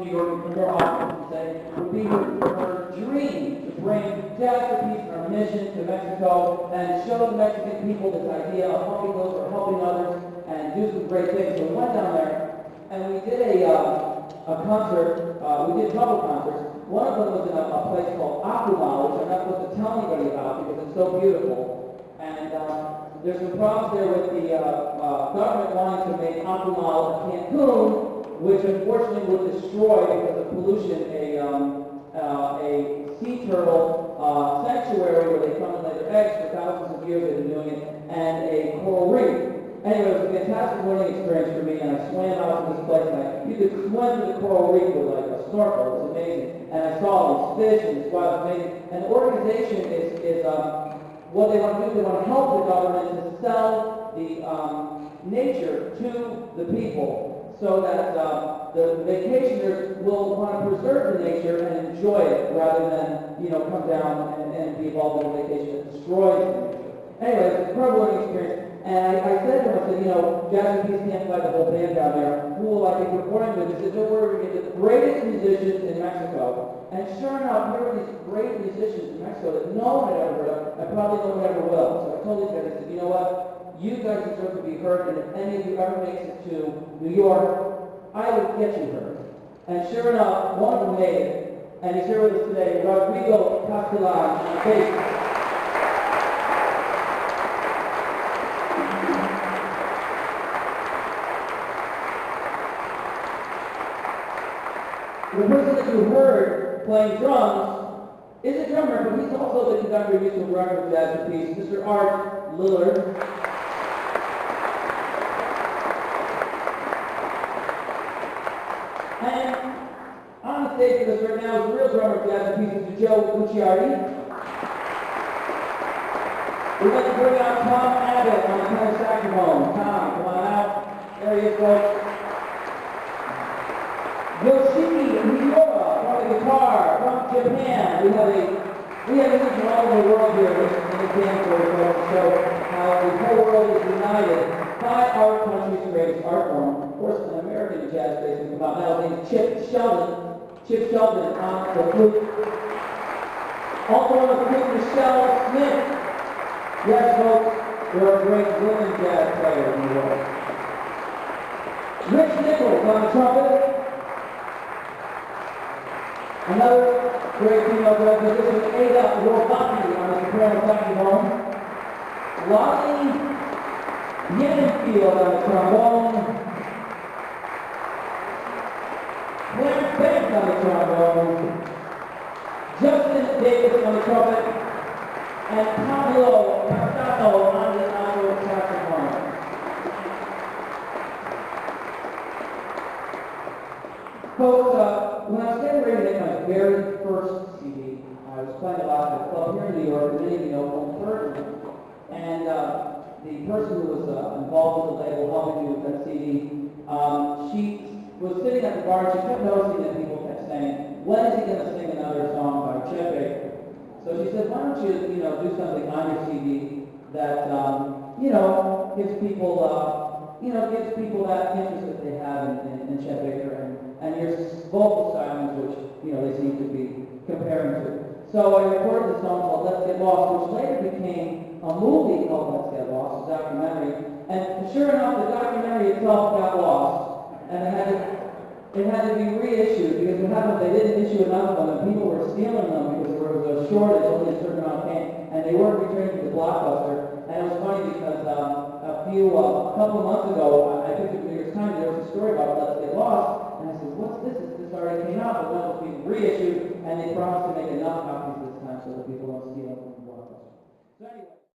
to New York more often, say, would be her dream to bring jazz for peace and our mission to Mexico and show the Mexican people this idea of helping those who are helping others and do some great things. So we went down there and we did a concert. We did a couple concerts. One of them was in a place called Akumal, which I'm not supposed to tell anybody about because it's so beautiful. And there's some problems there with the government wanting to make Akumal a Cancun, which unfortunately would destroy, because of pollution, a sea turtle sanctuary where they come and lay their eggs for thousands of years. They've been doing it, and a coral reef. Anyway, it was a fantastic learning experience for me, and I swam out to this place, and you could swim to the coral reef with like a snorkel. It was amazing. And I saw these fish, and this was amazing. And the organization is what they want to do. They want to help the government to sell the nature to the people, so that the vacationers will want to preserve the nature and enjoy it, rather than come down and be involved in a vacation that destroys the nature. Anyway, it's an incredible learning experience. And I said to him, I said, Jazz and Peace can't play the whole band down there. Who will I be performing with? He said, don't worry, we get the greatest musicians in Mexico. And sure enough, here were these great musicians in Mexico that no one had ever heard of, and probably no one ever will. So I told these guys, I said, you know what? You guys deserve to be heard, and if any of you ever makes it to New York, I will get you heard. And sure enough, one of them made it. And he's here with us today, Rodrigo on bass. The person that you heard playing drums is a drummer, but he's also the conductor of musical director of Jazz and Peace, Mr. Art Lillard. And on the stage with us right now is the real drummer of Jazz and Peace, Mr. Joe Gucciardi. We'd like to bring out Tom Abbott on the tenor saxophone. Tom, come on out. There he is, folks. Yoshiki Miura on the guitar from Japan. We have music from all over the world here in the band for to show how the whole world is united by our country's greatest art form. Of course, an American jazz bass can come out now. His name's Chip Sheldon. Chip Sheldon on the flute. Also on the flute, Michelle Smith. Yes, folks, there are great women jazz players in the world. Rich Nichols on the trumpet. Another great female jazz musician, Ada Robaki on the soprano saxophone. Lottie Yenenfield on the trombone. Clarence Banks on the trombone. Justin Davis on the trumpet. And Pablo Castato on the alto saxophone. Folks, when I was getting ready to make my very first CD, I was playing a lot at a club here in New York, and many of you know, called Burton. And the person who was involved with the label helping me with that CD, she was sitting at the bar, and she kept noticing that people kept saying, when is he going to sing another song by Chet Baker? So she said, why don't you, do something on your CD that, gives people that interest that they have in Chet Baker and your vocal stylings, which, they seem to be comparing to. So I recorded a song called Let's Get Lost, which later became a movie called Let's Get Lost, a documentary. And sure enough, the documentary itself got lost, and it had to be reissued, because what happened, they didn't issue enough of them, and people were stealing them because there was a shortage, only a certain amount came, and they weren't returned to the Blockbuster. And it was funny because a couple of months ago, I picked up New York Times, there was a story about Let's Get Lost, and I said, what's this? This already came out, but when it was being reissued, and they promised to make enough copies this time so that people don't steal them from the Blockbuster. So anyway.